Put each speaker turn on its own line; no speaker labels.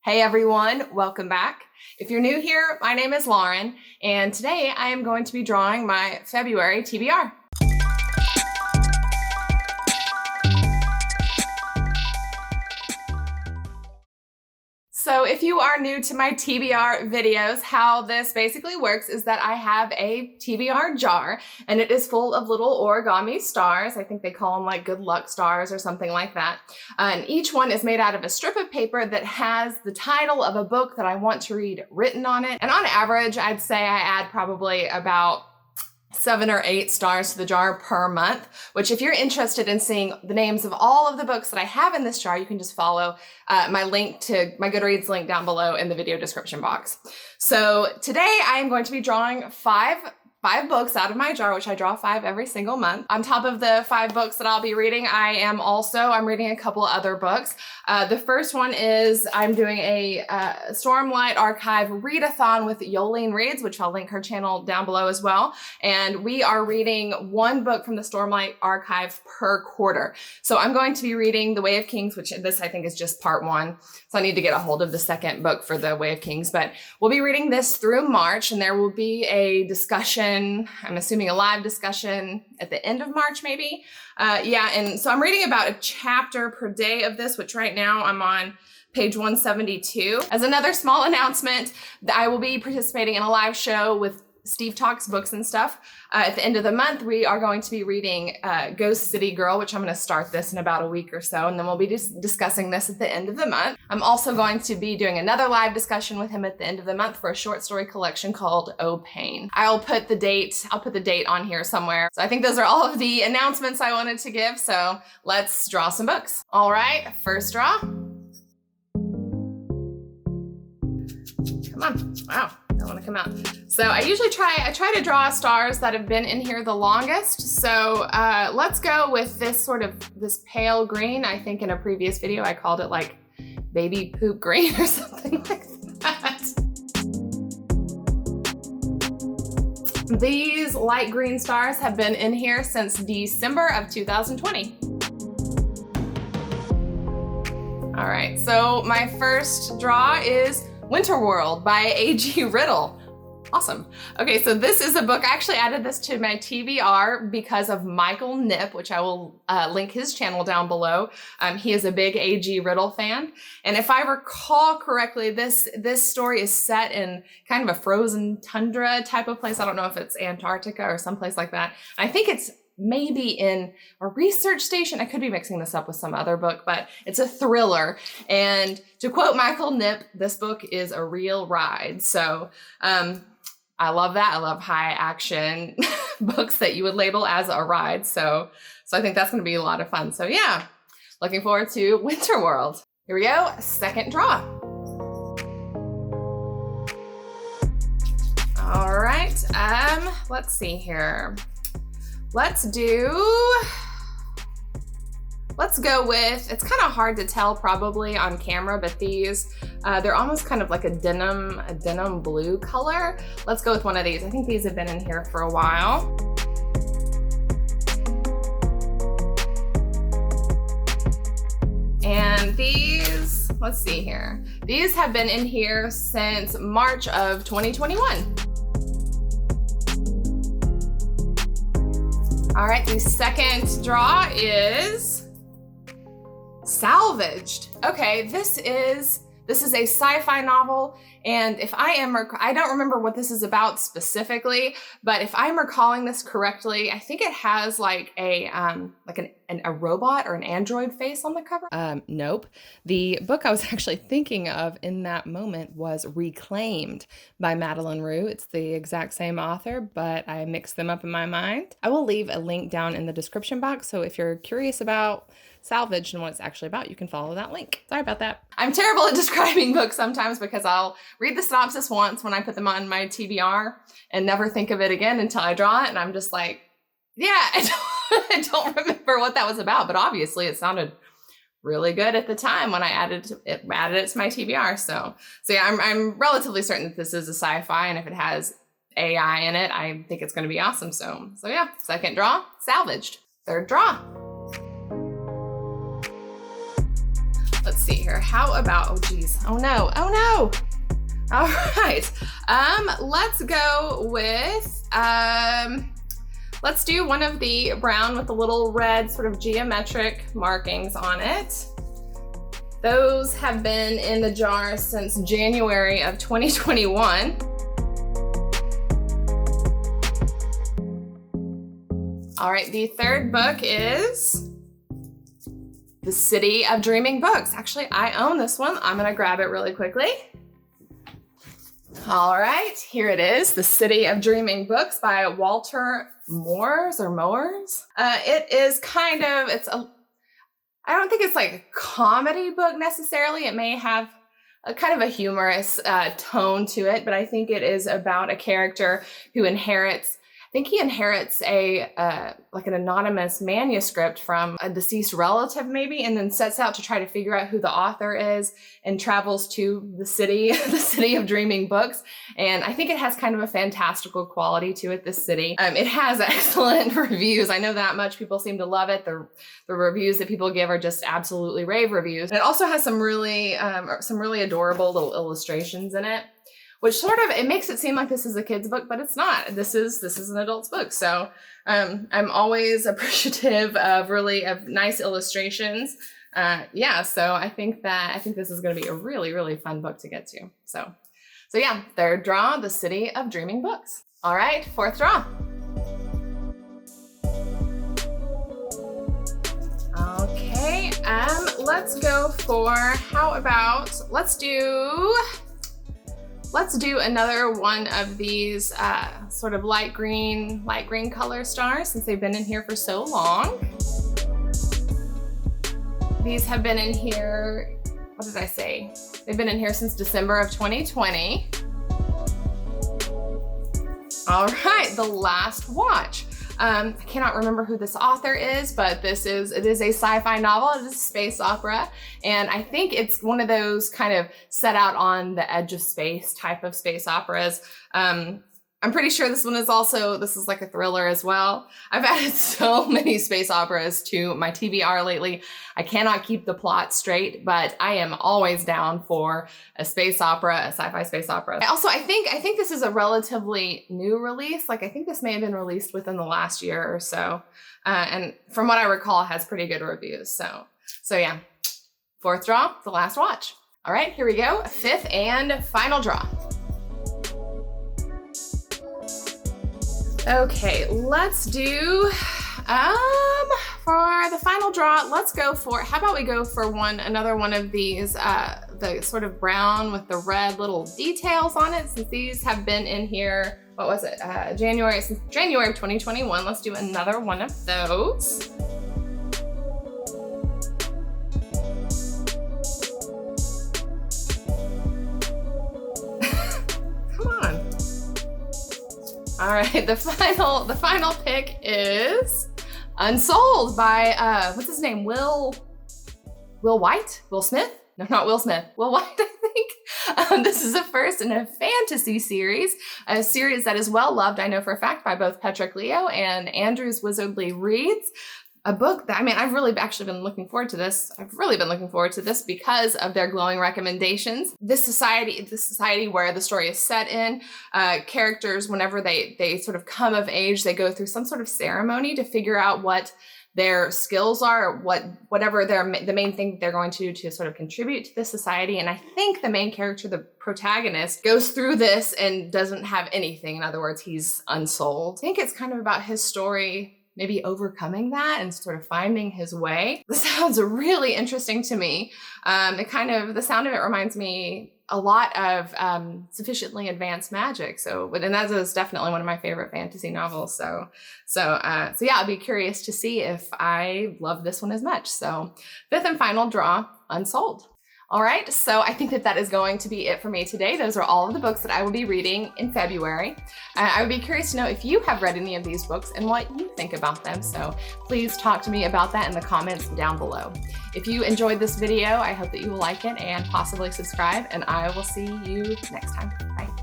Hey everyone, welcome back. If you're new here, my name is Lauren, and today I am going to be drawing my February TBR. So if you are new to my TBR videos, how this basically works is that I have a TBR jar and it is full of little origami stars. I think they call them like good luck stars or something like that. And each one is made out of a strip of paper that has the title of a book that I want to read written on it. And on average, I'd say I add probably about 7 or 8 stars to the jar per month, which if you're interested in seeing the names of all of the books that I have in this jar, you can just follow my link to my Goodreads link down below in the video description box. So today I am going to be drawing five books out of my jar, which I draw 5 every single month. On top of the 5 books that I'll be reading, I'm reading a couple other books. The first one is I'm doing a Stormlight Archive readathon with Yolene Reads, which I'll link her channel down below as well. And we are reading 1 book from the Stormlight Archive per quarter. So I'm going to be reading The Way of Kings, which this I think is just part 1. So I need to get a hold of the second book for The Way of Kings, but we'll be reading this through March, and there will be a discussion, I'm assuming a live discussion at the end of March, maybe. And so I'm reading about a chapter per day of this, which right now I'm on page 172. As another small announcement, I will be participating in a live show with Steve Talks Books and Stuff. At the end of the month, we are going to be reading Ghost City Girl, which I'm going to start this in about a week or so, and then we'll be discussing this at the end of the month. I'm also going to be doing another live discussion with him at the end of the month for a short story collection called Oh Pain. I'll put the date on here somewhere. So I think those are all of the announcements I wanted to give, so let's draw some books. All right, first draw. Come on, wow. I want to come out. So I usually try to draw stars that have been in here the longest. So let's go with this pale green. I think in a previous video I called it like baby poop green or something like that. These light green stars have been in here since December of 2020. All right, so my first draw is Winter World by A.G. Riddle. Awesome. Okay, so this is a book. I actually added this to my TBR because of Michael Nip, which I will link his channel down below. He is a big A.G. Riddle fan. And if I recall correctly, this story is set in kind of a frozen tundra type of place. I don't know if it's Antarctica or someplace like that. I think it's maybe in a research station. I could be mixing this up with some other book, but it's a thriller. And to quote Michael Nip, this book is a real ride. So I love that. I love high action books that you would label as a ride. So I think that's going to be a lot of fun. So yeah, looking forward to Winter World. Here we go. Second draw. All right. Let's see here. Let's go with, it's kind of hard to tell probably on camera, but these, they're almost kind of like a denim blue color. Let's go with one of these. I think these have been in here for a while. And these, let's see here. These have been in here since March of 2021. All right, the second draw is Salvaged. Okay, this is a sci-fi novel, and I don't remember what this is about specifically, but if I'm recalling this correctly, I think it has like a robot or an android face on the cover. Nope. The book I was actually thinking of in that moment was Reclaimed by Madeleine Roux. It's the exact same author, but I mixed them up in my mind. I will leave a link down in the description box, so if you're curious about Salvaged and what it's actually about, you can follow that link. Sorry about that. I'm terrible at describing books sometimes because I'll read the synopsis once when I put them on my TBR and never think of it again until I draw it, and I'm just like, yeah, I don't remember what that was about, but obviously it sounded really good at the time when I added it to my TBR. So yeah, I'm relatively certain that this is a sci-fi, and if it has AI in it, I think it's going to be awesome. So yeah, second draw, Salvaged. Third draw. Let's see here. How about, oh geez, oh no. All right, let's go with, let's do one of the brown with the little red sort of geometric markings on it. Those have been in the jar since January of 2021. All right, the third book is The City of Dreaming Books. Actually, I own this one. I'm gonna grab it really quickly. All right, here it is, The City of Dreaming Books by Walter Moores. It is kind of, I don't think it's like a comedy book necessarily. It may have a kind of a humorous tone to it, but I think it is about a character who inherits, I think he inherits like an anonymous manuscript from a deceased relative maybe, and then sets out to try to figure out who the author is and travels to the city of Dreaming Books. And I think it has kind of a fantastical quality to it, this city. It has excellent reviews. I know that much. People seem to love it. The reviews that people give are just absolutely rave reviews. And it also has some really adorable little illustrations in it, which sort of, it makes it seem like this is a kid's book, but it's not. This is an adult's book. So I'm always appreciative of nice illustrations. Yeah, so I think this is going to be a really, really fun book to get to. So yeah, third draw, The City of Dreaming Books. All right, fourth draw. Okay, let's go for, how about, let's do another one of these sort of light green color stars, since they've been in here for so long. These have been in here, what did I say? They've been in here since December of 2020. All right, The Last Watch. I cannot remember who this author is, but it is a sci-fi novel. It is a space opera. And I think it's one of those kind of set out on the edge of space type of space operas. I'm pretty sure this is like a thriller as well. I've added so many space operas to my TBR lately. I cannot keep the plot straight, but I am always down for a space opera, a sci-fi space opera. Also, I think this is a relatively new release. Like, I think this may have been released within the last year or so. And from what I recall, it has pretty good reviews. So yeah, fourth draw, The Last Watch. All right, here we go. Fifth and final draw. Okay, let's do, for the final draw, let's go for, how about we go for another one of these, the sort of brown with the red little details on it, since these have been in here, what was it, since January of 2021. Let's do another one of those. All right, the final pick is Unsold by, what's his name? Will White? Will Smith? No, not Will Smith. Will White, I think. This is the first in a fantasy series, a series that is well loved, I know for a fact, by both Patrick Leo and Andrews Wizardly Reads. A book that, I've really actually been looking forward to this. I've really been looking forward to this because of their glowing recommendations. This society where the story is set in, characters, whenever they sort of come of age, they go through some sort of ceremony to figure out what their skills are, whatever the main thing they're going to do to sort of contribute to this society. And I think the main character, the protagonist, goes through this and doesn't have anything. In other words, he's unsold. I think it's kind of about his story, maybe overcoming that and sort of finding his way. This sounds really interesting to me. The sound of it reminds me a lot of Sufficiently Advanced Magic. And that is definitely one of my favorite fantasy novels. So yeah, I'll be curious to see if I love this one as much. So fifth and final draw, Unsold. All right, so I think that is going to be it for me today. Those are all of the books that I will be reading in February. I would be curious to know if you have read any of these books and what you think about them. So please talk to me about that in the comments down below. If you enjoyed this video, I hope that you will like it and possibly subscribe, and I will see you next time. Bye.